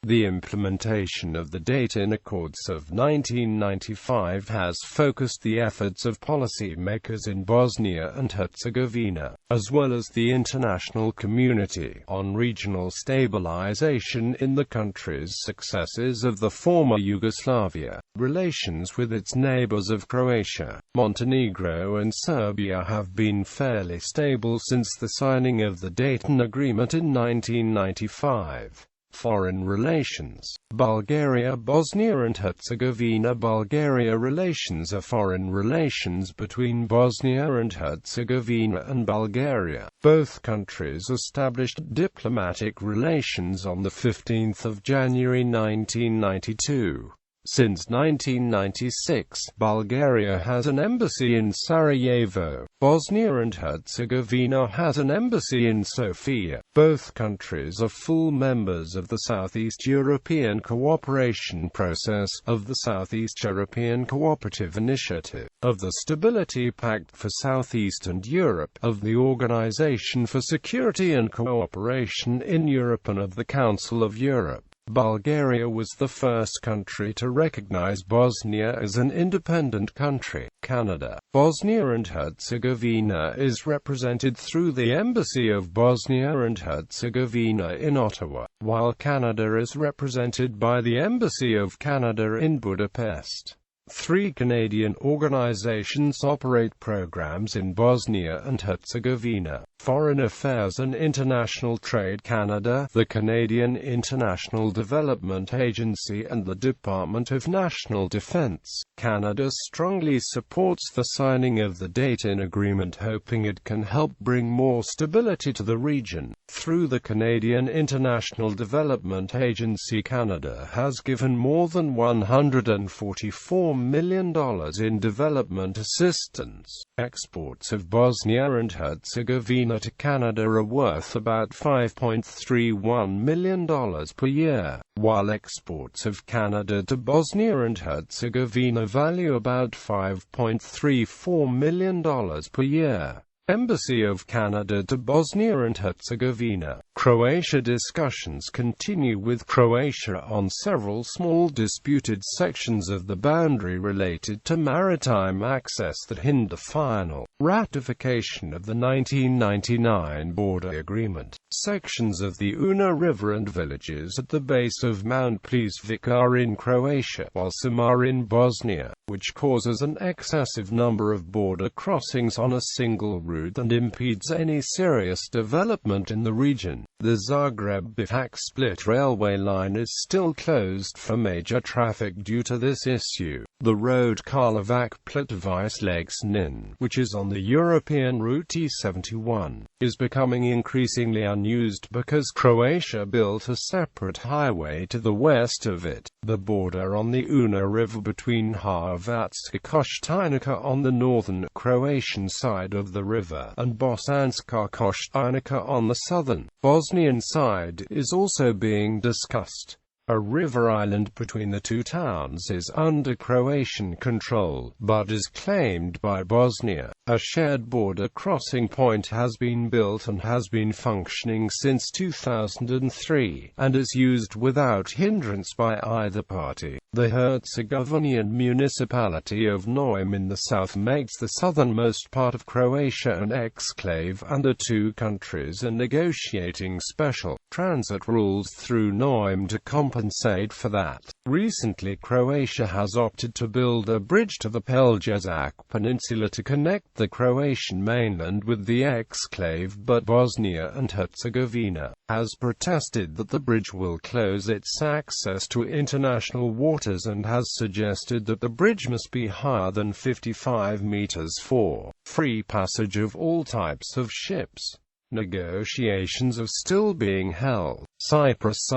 The implementation of the Dayton Accords of 1995 has focused the efforts of policymakers in Bosnia and Herzegovina, as well as the international community, on regional stabilization in the countries successors of the former Yugoslavia. Relations with its neighbors of Croatia, Montenegro and Serbia have been fairly stable since the signing of the Dayton Agreement in 1995. Foreign relations. Bulgaria, Bosnia and Herzegovina. Bulgaria relations are foreign relations between Bosnia and Herzegovina and Bulgaria. Both countries established diplomatic relations on the 15th of January 1992. Since 1996, Bulgaria has an embassy in Sarajevo. Bosnia and Herzegovina has an embassy in Sofia. Both countries are full members of the Southeast European Cooperation Process, of the Southeast European Cooperative Initiative, of the Stability Pact for Southeastern Europe, of the Organization for Security and Cooperation in Europe and of the Council of Europe. Bulgaria was the first country to recognize Bosnia as an independent country. Canada. Bosnia and Herzegovina is represented through the Embassy of Bosnia and Herzegovina in Ottawa, while Canada is represented by the Embassy of Canada in Budapest. 3 Canadian organizations operate programs in Bosnia and Herzegovina: Foreign Affairs and International Trade Canada, the Canadian International Development Agency and the Department of National Defence. Canada strongly supports the signing of the Dayton Agreement, hoping it can help bring more stability to the region. Through the Canadian International Development Agency, Canada has given more than $144 million in development assistance. Exports of Bosnia and Herzegovina to Canada are worth about $5.31 million per year, while exports of Canada to Bosnia and Herzegovina value about $5.34 million per year. Embassy of Canada to Bosnia and Herzegovina. Croatia. Discussions continue with Croatia on several small disputed sections of the boundary related to maritime access that hinder final ratification of the 1999 border agreement. Sections of the Una River and villages at the base of Mount Pljesevic are in Croatia, while some are in Bosnia, which causes an excessive number of border crossings on a single route and impedes any serious development in the region. The Zagreb-Bihać split railway line is still closed for major traffic due to this issue. The road Karlovac-Plitvice-Legsnin, which is on the European route E71, is becoming increasingly unused because Croatia built a separate highway to the west of it. The border on the Una River between Hrvatska Koštarnica on the northern Croatian side of the river and Bosanska Koštarnica on the southern Bosnian side is also being discussed. A river island between the two towns is under Croatian control, but is claimed by Bosnia. A shared border crossing point has been built and has been functioning since 2003, and is used without hindrance by either party. The Herzegovinian municipality of Neum in the south makes the southernmost part of Croatia an exclave, and the two countries are negotiating special transit rules through Neum to compensate for that. Recently, Croatia has opted to build a bridge to the Pelješac Peninsula to connect the Croatian mainland with the exclave, but Bosnia and Herzegovina has protested that the bridge will close its access to international waters and has suggested that the bridge must be higher than 55 meters for free passage of all types of ships. Negotiations are still being held. Cyprus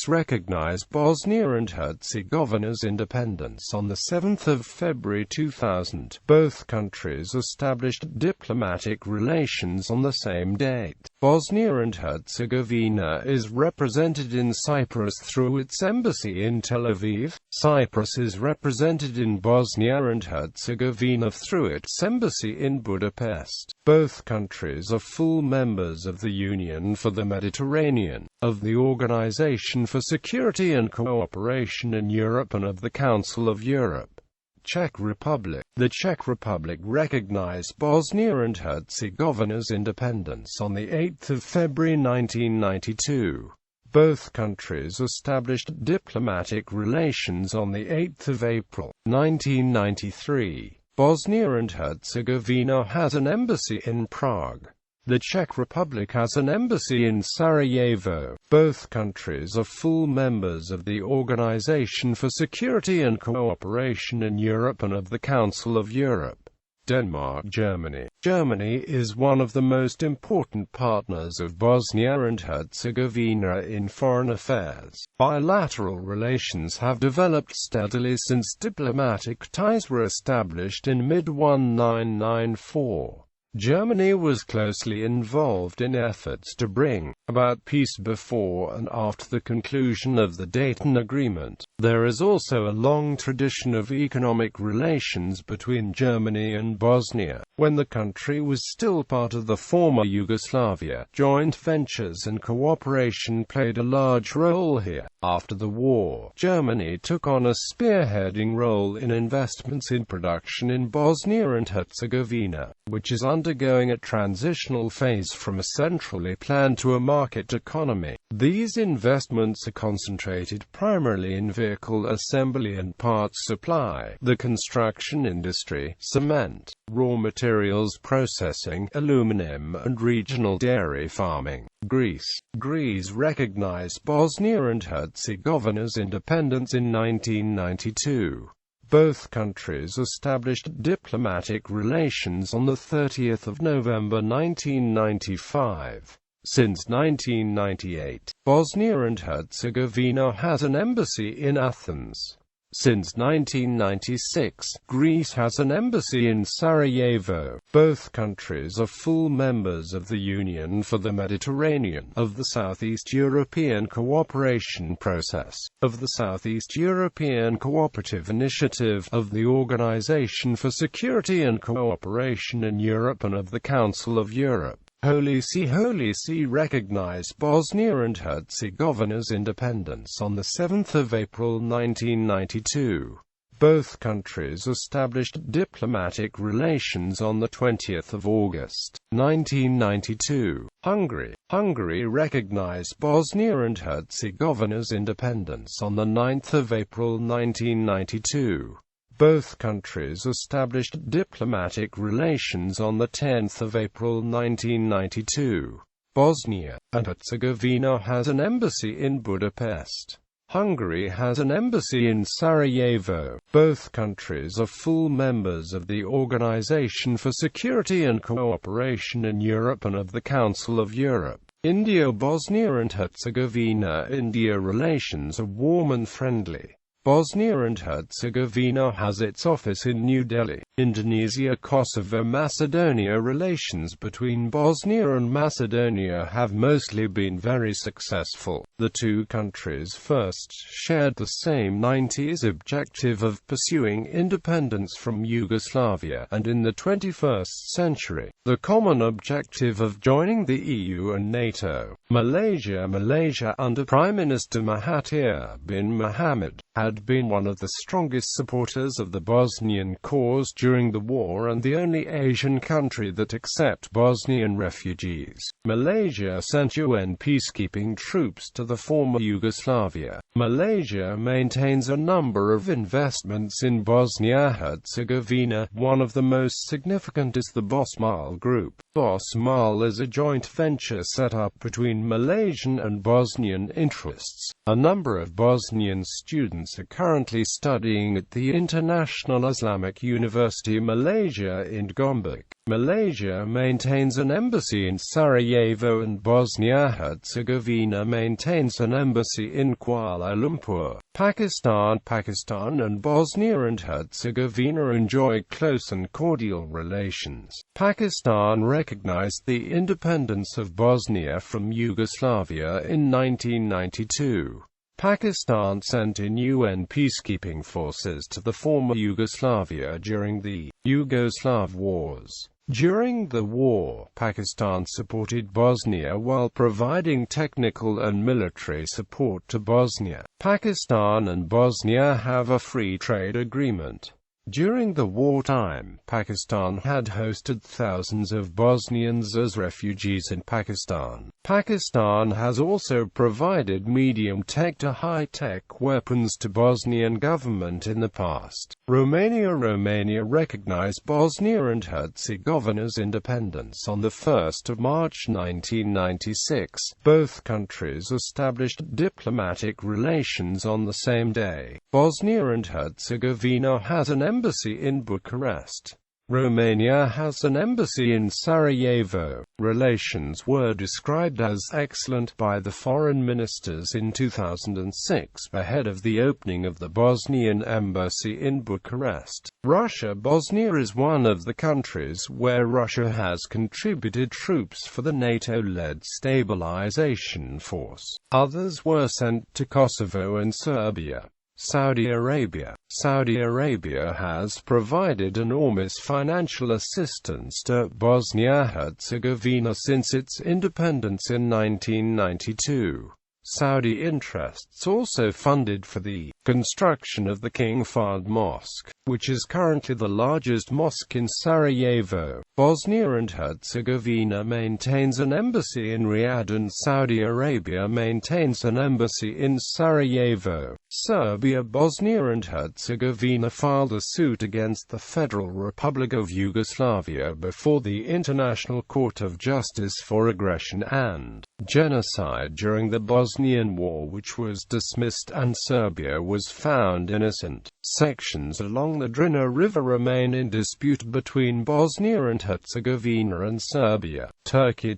recognized Bosnia and Herzegovina's independence on the 7th of February 2000. Both countries established diplomatic relations on the same date. Bosnia and Herzegovina is represented in Cyprus through its embassy in Tel Aviv. Cyprus is represented in Bosnia and Herzegovina through its embassy in Budapest. Both countries are full members members of the Union for the Mediterranean, of the Organization for Security and Cooperation in Europe and of the Council of Europe. Czech Republic. The Czech Republic recognized Bosnia and Herzegovina's independence on 8 February 1992. Both countries established diplomatic relations on 8 April 1993. Bosnia and Herzegovina has an embassy in Prague. The Czech Republic has an embassy in Sarajevo. Both countries are full members of the Organization for Security and Cooperation in Europe and of the Council of Europe. Denmark. Germany. Germany is one of the most important partners of Bosnia and Herzegovina in foreign affairs. Bilateral relations have developed steadily since diplomatic ties were established in mid-1994. Germany was closely involved in efforts to bring about peace before and after the conclusion of the Dayton Agreement. There is also a long tradition of economic relations between Germany and Bosnia. When the country was still part of the former Yugoslavia, joint ventures and cooperation played a large role here. After the war, Germany took on a spearheading role in investments in production in Bosnia and Herzegovina, which is undergoing a transitional phase from a centrally planned to a market economy. These investments are concentrated primarily in vehicle assembly and parts supply, the construction industry, cement, raw materials processing, aluminum, and regional dairy farming. Greece. Greece recognized Bosnia and Herzegovina's independence in 1992. Both countries established diplomatic relations on 30 November 1995. Since 1998, Bosnia and Herzegovina has an embassy in Athens. Since 1996, Greece has an embassy in Sarajevo. Both countries are full members of the Union for the Mediterranean, of the Southeast European Cooperation Process, of the Southeast European Cooperative Initiative, of the Organization for Security and Cooperation in Europe and of the Council of Europe. Holy See recognized Bosnia and Herzegovina's independence on 7 April 1992. Both countries established diplomatic relations on 20 August 1992. Hungary. Hungary recognized Bosnia and Herzegovina's independence on 9 April 1992. Both countries established diplomatic relations on 10 April 1992. Bosnia and Herzegovina has an embassy in Budapest. Hungary has an embassy in Sarajevo. Both countries are full members of the Organization for Security and Cooperation in Europe and of the Council of Europe. India. Bosnia and Herzegovina-India relations are warm and friendly. Bosnia and Herzegovina has its office in New Delhi. Indonesia. Kosovo. Macedonia. Relations between Bosnia and Macedonia have mostly been very successful. The two countries first shared the same 90s objective of pursuing independence from Yugoslavia, and in the 21st century, the common objective of joining the EU and NATO. Malaysia under Prime Minister Mahathir bin Mohamad had been one of the strongest supporters of the Bosnian cause during the war and the only Asian country that accepts Bosnian refugees. Malaysia sent UN peacekeeping troops to the former Yugoslavia. Malaysia maintains a number of investments in Bosnia-Herzegovina. One of the most significant is the Bosmal Group. Bosmal is a joint venture set up between Malaysian and Bosnian interests. A number of Bosnian students are currently studying at the International Islamic University Malaysia in Gombak. Malaysia maintains an embassy in Sarajevo and Bosnia-Herzegovina maintains an embassy in Kuala Lumpur. Pakistan and Bosnia and Herzegovina enjoy close and cordial relations. Pakistan recognized the independence of Bosnia from Yugoslavia in 1992. Pakistan sent in UN peacekeeping forces to the former Yugoslavia during the Yugoslav Wars. During the war, Pakistan supported Bosnia while providing technical and military support to Bosnia. Pakistan and Bosnia have a free trade agreement. During the wartime, Pakistan had hosted thousands of Bosnians as refugees in Pakistan. Pakistan has also provided medium-tech to high-tech weapons to Bosnian government in the past. Romania recognized Bosnia and Herzegovina's independence on the 1st of March 1996. Both countries established diplomatic relations on the same day. Bosnia and Herzegovina has an embassy in Bucharest. Romania has an embassy in Sarajevo. Relations were described as excellent by the foreign ministers in 2006, ahead of the opening of the Bosnian embassy in Bucharest. Bosnia is one of the countries where Russia has contributed troops for the NATO-led stabilization force. Others were sent to Kosovo and Serbia. Saudi Arabia has provided enormous financial assistance to Bosnia-Herzegovina since its independence in 1992. Saudi interests also funded for the construction of the King Fahd Mosque, which is currently the largest mosque in Sarajevo. Bosnia and Herzegovina maintains an embassy in Riyadh and Saudi Arabia maintains an embassy in Sarajevo. Bosnia and Herzegovina filed a suit against the Federal Republic of Yugoslavia before the International Court of Justice for aggression and genocide during the Bosnian War, which was dismissed, and Serbia was found innocent. Sections along the Drina River remain in dispute between Bosnia and Herzegovina and Serbia. Turkey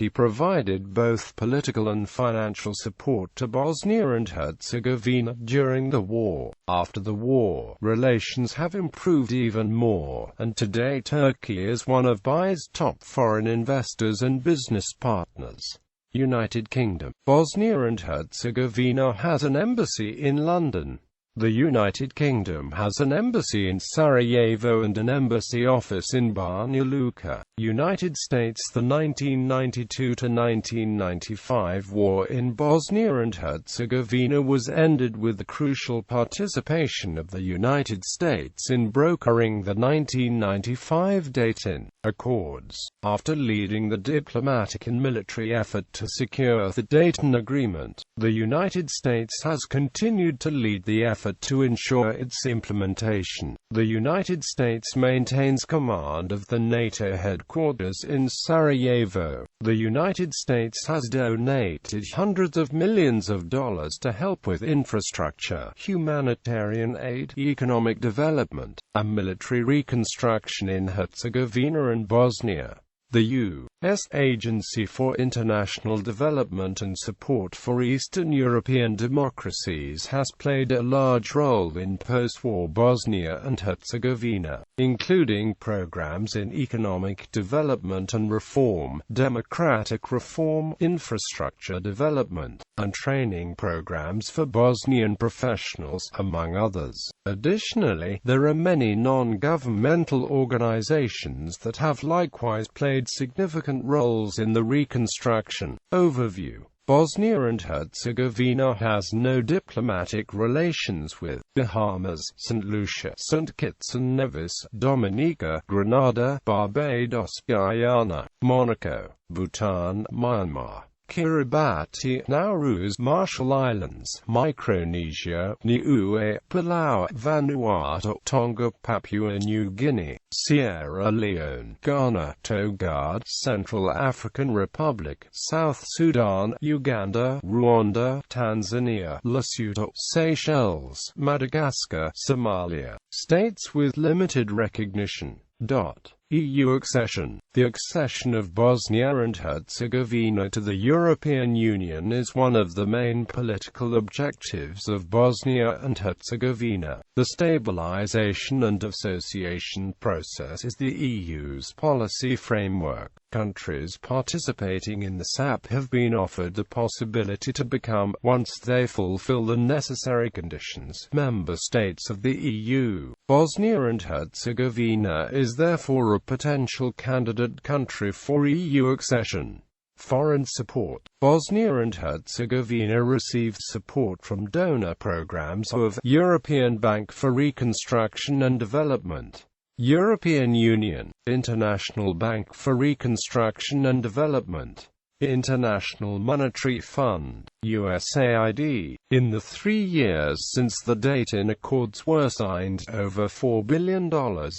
provided both political and financial support to Bosnia and Herzegovina during the war. After the war, relations have improved even more, and today Turkey is one of BI's top foreign investors and business partners. United Kingdom. Bosnia and Herzegovina has an embassy in London. The United Kingdom has an embassy in Sarajevo and an embassy office in Banja Luka. United States. The 1992–1995 war in Bosnia and Herzegovina was ended with the crucial participation of the United States in brokering the 1995 Dayton Accords. After leading the diplomatic and military effort to secure the Dayton Agreement, the United States has continued to lead the effort to ensure its implementation. The United States maintains command of the NATO headquarters in Sarajevo. The United States has donated hundreds of millions of dollars to help with infrastructure, humanitarian aid, economic development, and military reconstruction in Herzegovina and Bosnia. The U.S. Agency for International Development and Support for Eastern European Democracies has played a large role in post-war Bosnia and Herzegovina, including programs in economic development and reform, democratic reform, infrastructure development, and training programs for Bosnian professionals, among others. Additionally, there are many non-governmental organizations that have likewise played significant roles in the reconstruction. Overview. Bosnia and Herzegovina has no diplomatic relations with Bahamas, St. Lucia, St. Kitts and Nevis, Dominica, Grenada, Barbados, Guyana, Monaco, Bhutan, Myanmar, Kiribati, Nauru, Marshall Islands, Micronesia, Niue, Palau, Vanuatu, Tonga, Papua New Guinea, Sierra Leone, Ghana, Togo, Central African Republic, South Sudan, Uganda, Rwanda, Tanzania, Lesotho, Seychelles, Madagascar, Somalia. States with limited recognition. EU accession. The accession of Bosnia and Herzegovina to the European Union is one of the main political objectives of Bosnia and Herzegovina. The stabilization and association process is the EU's policy framework. Countries participating in the SAP have been offered the possibility to become, once they fulfill the necessary conditions, member states of the EU. Bosnia and Herzegovina is therefore a potential candidate country for EU accession. Foreign support. Bosnia and Herzegovina received support from donor programs of European Bank for Reconstruction and Development, European Union, International Bank for Reconstruction and Development, International Monetary Fund, USAID. In the 3 years since the Dayton Accords were signed, over $4 billion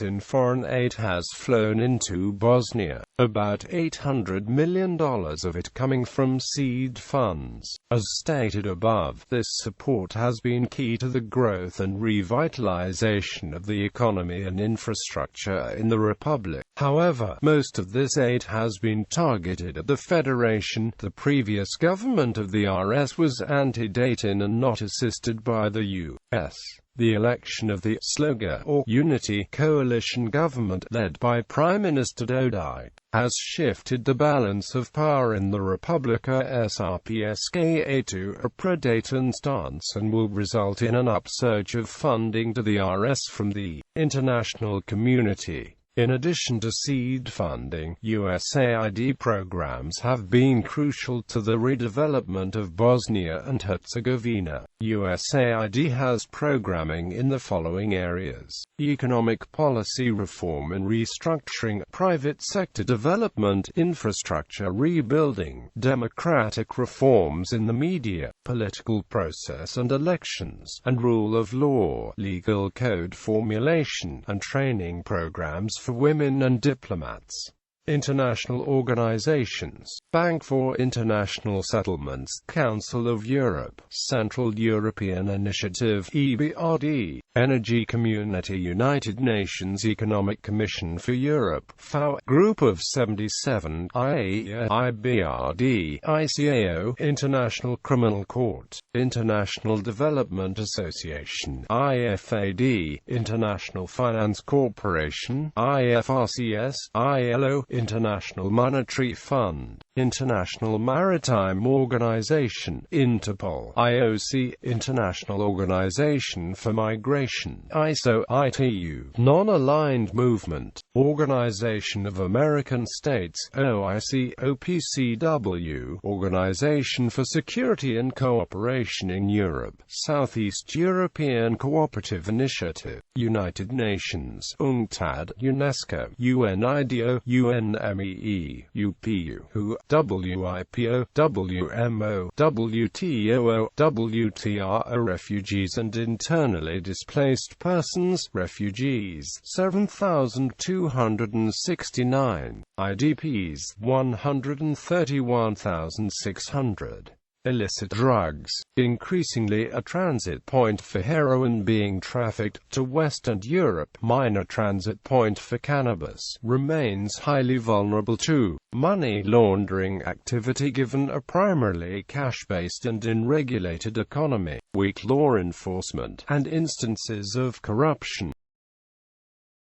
in foreign aid has flown into Bosnia, about $800 million of it coming from seed funds. As stated above, this support has been key to the growth and revitalization of the economy and infrastructure in the Republic. However, most of this aid has been targeted at the Federation. The previous government of the RS was anti-Dayton and not assisted by the U.S. The election of the Sloga, or Unity Coalition government, led by Prime Minister Dodic, has shifted the balance of power in the Republika Srpska to a pro-Dayton stance and will result in an upsurge of funding to the RS from the international community. In addition to seed funding, USAID programs have been crucial to the redevelopment of Bosnia and Herzegovina. USAID has programming in the following areas: economic policy reform and restructuring, private sector development, infrastructure rebuilding, democratic reforms in the media, political process and elections, and rule of law, legal code formulation, and training programs for women and diplomats. International organizations: Bank for International Settlements, Council of Europe, Central European Initiative (EBRD), Energy Community, United Nations Economic Commission for Europe (FAO), Group of 77, IAEA, IBRD, ICAO, International Criminal Court, International Development Association (IFAD), International Finance Corporation (IFRCS), ILO, International Monetary Fund, International Maritime Organization, Interpol, IOC, International Organization for Migration, ISO, ITU, Non-Aligned Movement, Organization of American States, OIC, OPCW, Organization for Security and Cooperation in Europe, Southeast European Cooperative Initiative, United Nations, UNCTAD, UNESCO, UNIDO, UNMEE, UPU, WHO, WIPO, WMO, WTO, WTRO. Refugees and internally displaced persons, refugees, 7,269, IDPs, 131,600. Illicit drugs, increasingly a transit point for heroin being trafficked to Western Europe, minor transit point for cannabis, remains highly vulnerable to money laundering activity given a primarily cash-based and unregulated economy, weak law enforcement, and instances of corruption.